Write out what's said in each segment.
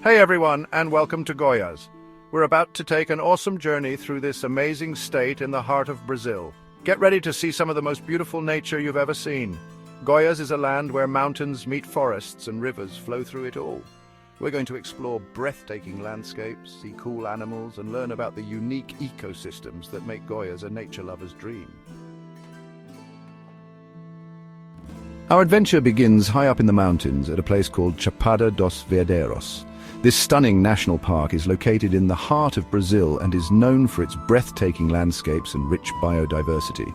Hey everyone, and welcome to Goiás. We're about to take an awesome journey through this amazing state in the heart of Brazil. Get ready to see some of the most beautiful nature you've ever seen. Goiás is a land where mountains meet forests and rivers flow through it all. We're going to explore breathtaking landscapes, see cool animals, and learn about the unique ecosystems that make Goiás a nature lover's dream. Our adventure begins high up in the mountains at a place called Chapada dos Veadeiros. This stunning national park is located in the heart of Brazil and is known for its breathtaking landscapes and rich biodiversity.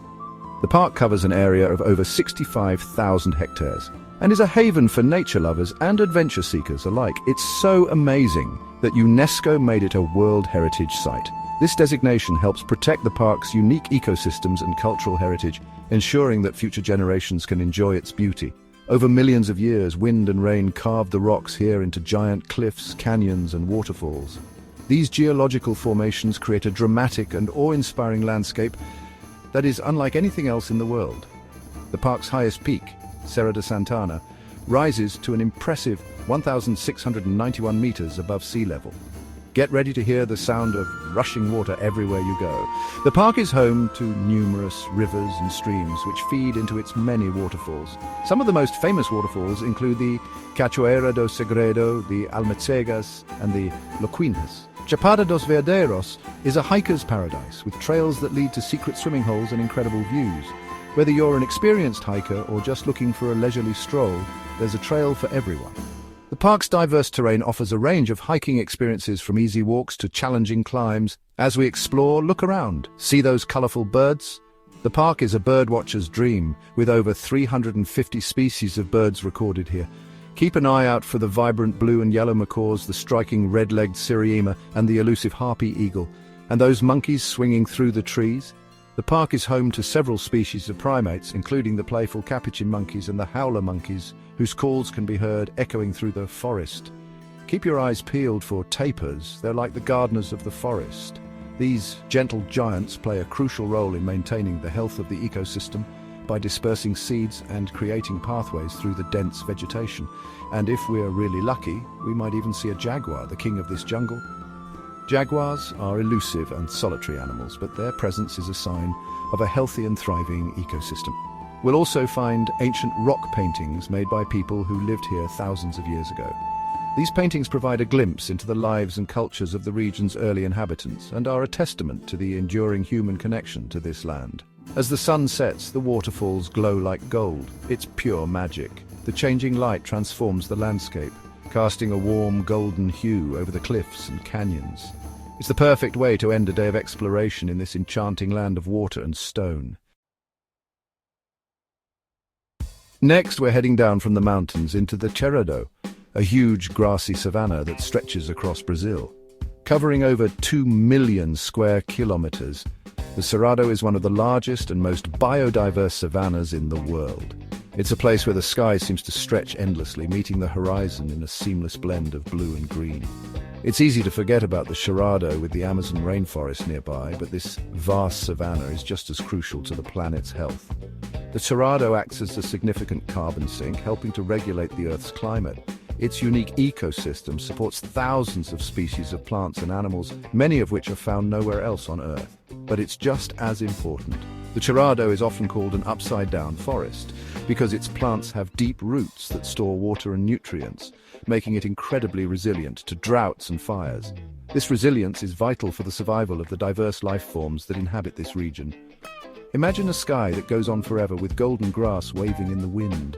The park covers an area of over 65,000 hectares and is a haven for nature lovers and adventure seekers alike. It's so amazing that UNESCO made it a World Heritage Site. This designation helps protect the park's unique ecosystems and cultural heritage, ensuring that future generations can enjoy its beauty. Over millions of years, wind and rain carved the rocks here into giant cliffs, canyons, and waterfalls. These geological formations create a dramatic and awe-inspiring landscape that is unlike anything else in the world. The park's highest peak, Serra de Santana, rises to an impressive 1,691 meters above sea level. Get ready to hear the sound of rushing water everywhere you go. The park is home to numerous rivers and streams which feed into its many waterfalls. Some of the most famous waterfalls include the Cachoeira do Segredo, the Almecegas, and the Loquinas. Chapada dos Veadeiros is a hiker's paradise with trails that lead to secret swimming holes and incredible views. Whether you're an experienced hiker or just looking for a leisurely stroll, there's a trail for everyone. The park's diverse terrain offers a range of hiking experiences from easy walks to challenging climbs. As we explore, look around. See those colorful birds? The park is a birdwatcher's dream, with over 350 species of birds recorded here. Keep an eye out for the vibrant blue and yellow macaws, the striking red-legged siriema, and the elusive harpy eagle. And those monkeys swinging through the trees? The park is home to several species of primates, including the playful capuchin monkeys and the howler monkeys, whose calls can be heard echoing through the forest. Keep your eyes peeled for tapirs. They're like the gardeners of the forest. These gentle giants play a crucial role in maintaining the health of the ecosystem by dispersing seeds and creating pathways through the dense vegetation. And if we're really lucky, we might even see a jaguar, the king of this jungle. Jaguars are elusive and solitary animals, but their presence is a sign of a healthy and thriving ecosystem. We'll also find ancient rock paintings made by people who lived here thousands of years ago. These paintings provide a glimpse into the lives and cultures of the region's early inhabitants and are a testament to the enduring human connection to this land. As the sun sets, the waterfalls glow like gold. It's pure magic. The changing light transforms the landscape, casting a warm golden hue over the cliffs and canyons. It's the perfect way to end a day of exploration in this enchanting land of water and stone. Next, we're heading down from the mountains into the Cerrado, a huge grassy savanna that stretches across Brazil. Covering over 2 million square kilometers, the Cerrado is one of the largest and most biodiverse savannas in the world. It's a place where the sky seems to stretch endlessly, meeting the horizon in a seamless blend of blue and green. It's easy to forget about the Cerrado with the Amazon rainforest nearby, but this vast savanna is just as crucial to the planet's health. The Cerrado acts as a significant carbon sink, helping to regulate the Earth's climate. Its unique ecosystem supports thousands of species of plants and animals, many of which are found nowhere else on Earth. But it's just as important. The Cerrado is often called an upside-down forest because its plants have deep roots that store water and nutrients, making it incredibly resilient to droughts and fires. This resilience is vital for the survival of the diverse life forms that inhabit this region. Imagine a sky that goes on forever with golden grass waving in the wind.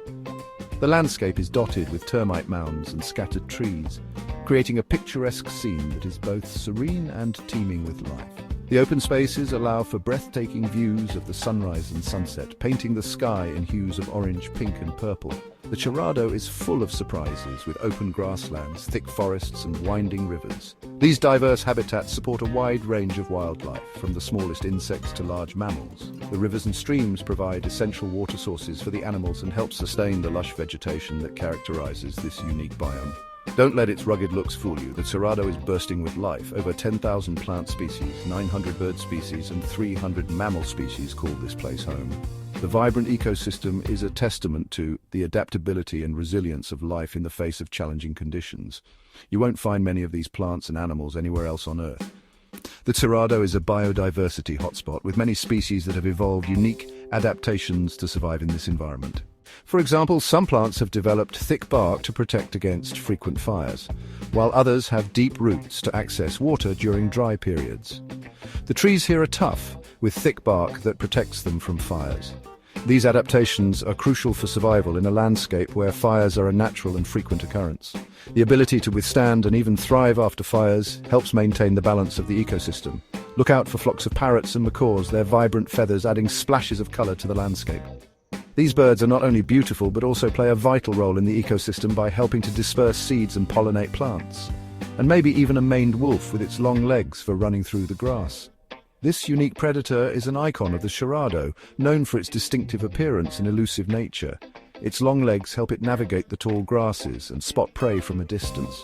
The landscape is dotted with termite mounds and scattered trees, creating a picturesque scene that is both serene and teeming with life. The open spaces allow for breathtaking views of the sunrise and sunset, painting the sky in hues of orange, pink and purple. The Cerrado is full of surprises, with open grasslands, thick forests and winding rivers. These diverse habitats support a wide range of wildlife, from the smallest insects to large mammals. The rivers and streams provide essential water sources for the animals and help sustain the lush vegetation that characterizes this unique biome. Don't let its rugged looks fool you. The Cerrado is bursting with life. Over 10,000 plant species, 900 bird species and 300 mammal species call this place home. The vibrant ecosystem is a testament to the adaptability and resilience of life in the face of challenging conditions. You won't find many of these plants and animals anywhere else on Earth. The Cerrado is a biodiversity hotspot with many species that have evolved unique adaptations to survive in this environment. For example, some plants have developed thick bark to protect against frequent fires, while others have deep roots to access water during dry periods. The trees here are tough, with thick bark that protects them from fires. These adaptations are crucial for survival in a landscape where fires are a natural and frequent occurrence. The ability to withstand and even thrive after fires helps maintain the balance of the ecosystem. Look out for flocks of parrots and macaws, their vibrant feathers adding splashes of colour to the landscape. These birds are not only beautiful but also play a vital role in the ecosystem by helping to disperse seeds and pollinate plants. And maybe even a maned wolf with its long legs for running through the grass. This unique predator is an icon of the Cerrado, known for its distinctive appearance and elusive nature. Its long legs help it navigate the tall grasses and spot prey from a distance.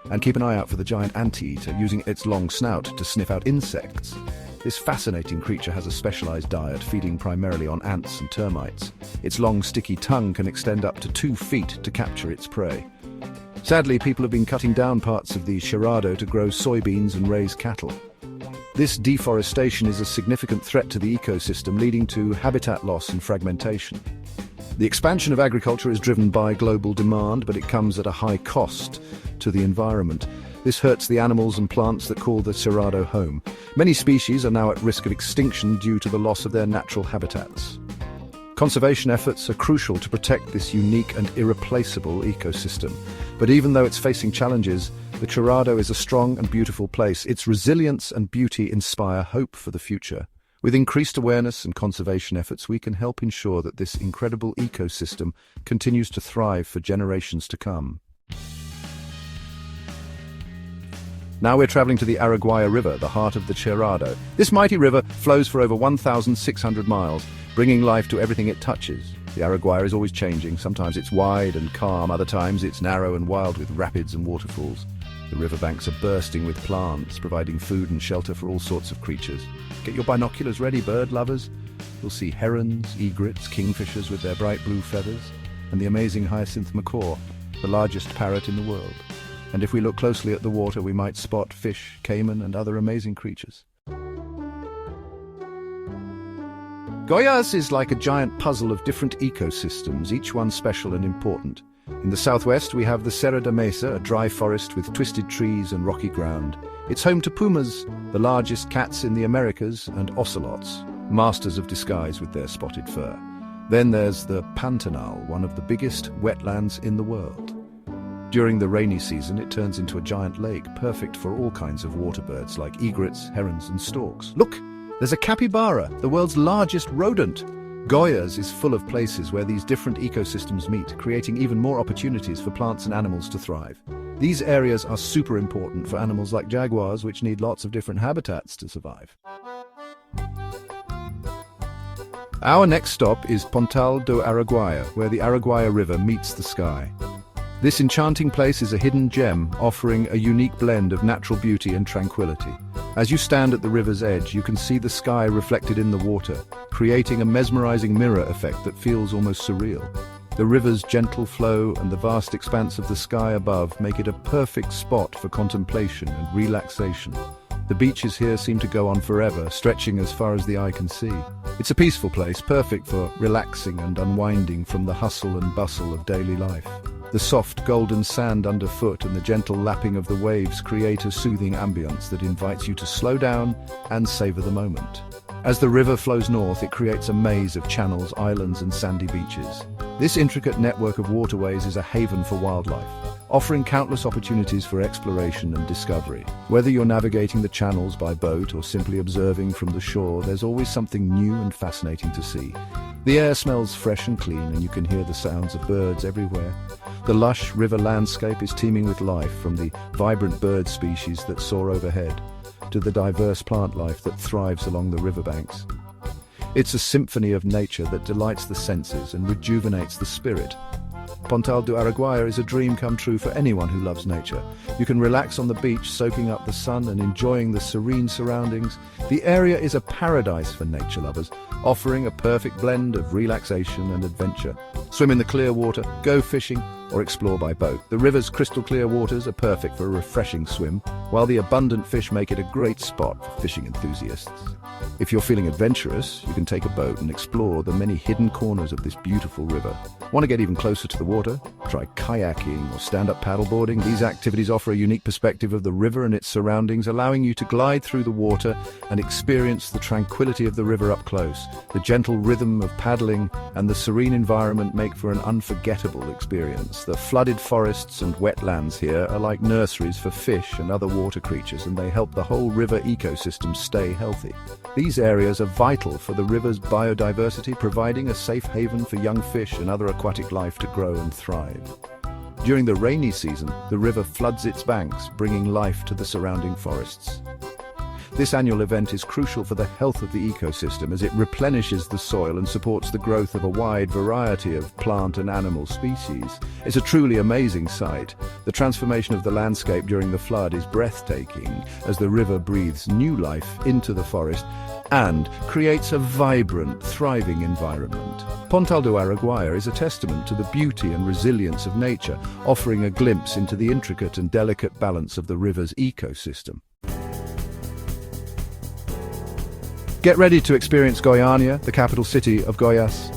And keep an eye out for the giant anteater, using its long snout to sniff out insects. This fascinating creature has a specialized diet, feeding primarily on ants and termites. Its long, sticky tongue can extend up to 2 feet to capture its prey. Sadly, people have been cutting down parts of the Cerrado to grow soybeans and raise cattle. This deforestation is a significant threat to the ecosystem, leading to habitat loss and fragmentation. The expansion of agriculture is driven by global demand, but it comes at a high cost to the environment. This hurts the animals and plants that call the Cerrado home. Many species are now at risk of extinction due to the loss of their natural habitats. Conservation efforts are crucial to protect this unique and irreplaceable ecosystem. But even though it's facing challenges, the Cerrado is a strong and beautiful place. Its resilience and beauty inspire hope for the future. With increased awareness and conservation efforts, we can help ensure that this incredible ecosystem continues to thrive for generations to come. Now we're traveling to the Araguaia River, the heart of the Cerrado. This mighty river flows for over 1,600 miles, bringing life to everything it touches. The Araguaia is always changing. Sometimes it's wide and calm, other times it's narrow and wild with rapids and waterfalls. The riverbanks are bursting with plants, providing food and shelter for all sorts of creatures. Get your binoculars ready, bird lovers. You'll see herons, egrets, kingfishers with their bright blue feathers, and the amazing hyacinth macaw, the largest parrot in the world. And if we look closely at the water, we might spot fish, caiman, and other amazing creatures. Goiás is like a giant puzzle of different ecosystems, each one special and important. In the southwest, we have the Serra da Mesa, a dry forest with twisted trees and rocky ground. It's home to pumas, the largest cats in the Americas, and ocelots, masters of disguise with their spotted fur. Then there's the Pantanal, one of the biggest wetlands in the world. During the rainy season, it turns into a giant lake, perfect for all kinds of water birds like egrets, herons, and storks. Look, there's a capybara, the world's largest rodent. Goiás is full of places where these different ecosystems meet, creating even more opportunities for plants and animals to thrive. These areas are super important for animals like jaguars, which need lots of different habitats to survive. Our next stop is Pontal do Araguaia, where the Araguaia River meets the sky. This enchanting place is a hidden gem, offering a unique blend of natural beauty and tranquility. As you stand at the river's edge, you can see the sky reflected in the water, creating a mesmerizing mirror effect that feels almost surreal. The river's gentle flow and the vast expanse of the sky above make it a perfect spot for contemplation and relaxation. The beaches here seem to go on forever, stretching as far as the eye can see. It's a peaceful place, perfect for relaxing and unwinding from the hustle and bustle of daily life. The soft golden sand underfoot and the gentle lapping of the waves create a soothing ambience that invites you to slow down and savor the moment. As the river flows north, it creates a maze of channels, islands, and sandy beaches. This intricate network of waterways is a haven for wildlife, offering countless opportunities for exploration and discovery. Whether you're navigating the channels by boat or simply observing from the shore, there's always something new and fascinating to see. The air smells fresh and clean, and you can hear the sounds of birds everywhere. The lush river landscape is teeming with life, from the vibrant bird species that soar overhead to the diverse plant life that thrives along the riverbanks. It's a symphony of nature that delights the senses and rejuvenates the spirit. Pontal do Araguaia is a dream come true for anyone who loves nature. You can relax on the beach, soaking up the sun and enjoying the serene surroundings. The area is a paradise for nature lovers, offering a perfect blend of relaxation and adventure. Swim in the clear water, go fishing, or explore by boat. The river's crystal clear waters are perfect for a refreshing swim, while the abundant fish make it a great spot for fishing enthusiasts. If you're feeling adventurous, you can take a boat and explore the many hidden corners of this beautiful river. Want to get even closer to the water? Try kayaking or stand-up paddleboarding. These activities offer a unique perspective of the river and its surroundings, allowing you to glide through the water and experience the tranquility of the river up close. The gentle rhythm of paddling and the serene environment make for an unforgettable experience. The flooded forests and wetlands here are like nurseries for fish and other water creatures, and they help the whole river ecosystem stay healthy. These areas are vital for the river's biodiversity, providing a safe haven for young fish and other aquatic life to grow and thrive. During the rainy season, the river floods its banks, bringing life to the surrounding forests. This annual event is crucial for the health of the ecosystem as it replenishes the soil and supports the growth of a wide variety of plant and animal species. It's a truly amazing sight. The transformation of the landscape during the flood is breathtaking as the river breathes new life into the forest and creates a vibrant, thriving environment. Pontal do Araguaia is a testament to the beauty and resilience of nature, offering a glimpse into the intricate and delicate balance of the river's ecosystem. Get ready to experience Goiânia, the capital city of Goiás.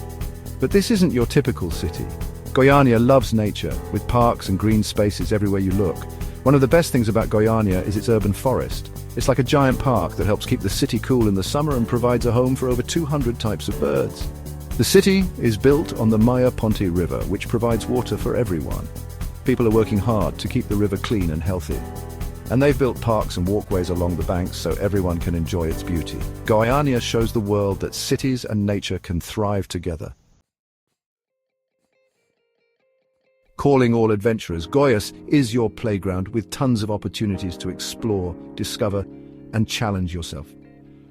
But this isn't your typical city. Goiânia loves nature, with parks and green spaces everywhere you look. One of the best things about Goiânia is its urban forest. It's like a giant park that helps keep the city cool in the summer and provides a home for over 200 types of birds. The city is built on the Maia Ponte River, which provides water for everyone. People are working hard to keep the river clean and healthy. And they've built parks and walkways along the banks so everyone can enjoy its beauty. Goiânia shows the world that cities and nature can thrive together. Calling all adventurers, Goiás is your playground with tons of opportunities to explore, discover, and challenge yourself.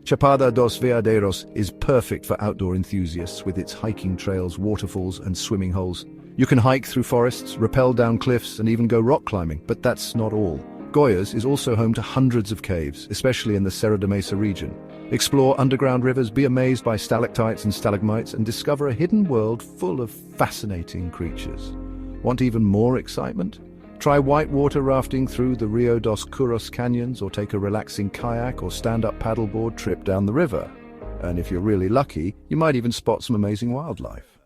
Chapada dos Veadeiros is perfect for outdoor enthusiasts with its hiking trails, waterfalls, and swimming holes. You can hike through forests, rappel down cliffs, and even go rock climbing, but that's not all. Goiás is also home to hundreds of caves, especially in the Serra da Mesa region. Explore underground rivers, be amazed by stalactites and stalagmites, and discover a hidden world full of fascinating creatures. Want even more excitement? Try whitewater rafting through the Rio dos Curos canyons, or take a relaxing kayak or stand-up paddleboard trip down the river. And if you're really lucky, you might even spot some amazing wildlife.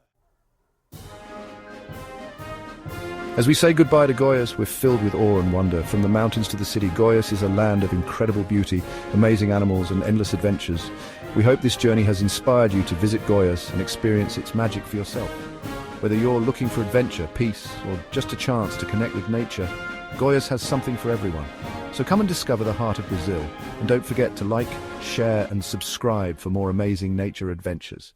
As we say goodbye to Goiás, we're filled with awe and wonder. From the mountains to the city, Goiás is a land of incredible beauty, amazing animals, and endless adventures. We hope this journey has inspired you to visit Goiás and experience its magic for yourself. Whether you're looking for adventure, peace, or just a chance to connect with nature, Goiás has something for everyone. So come and discover the heart of Brazil, and don't forget to like, share, and subscribe for more amazing nature adventures.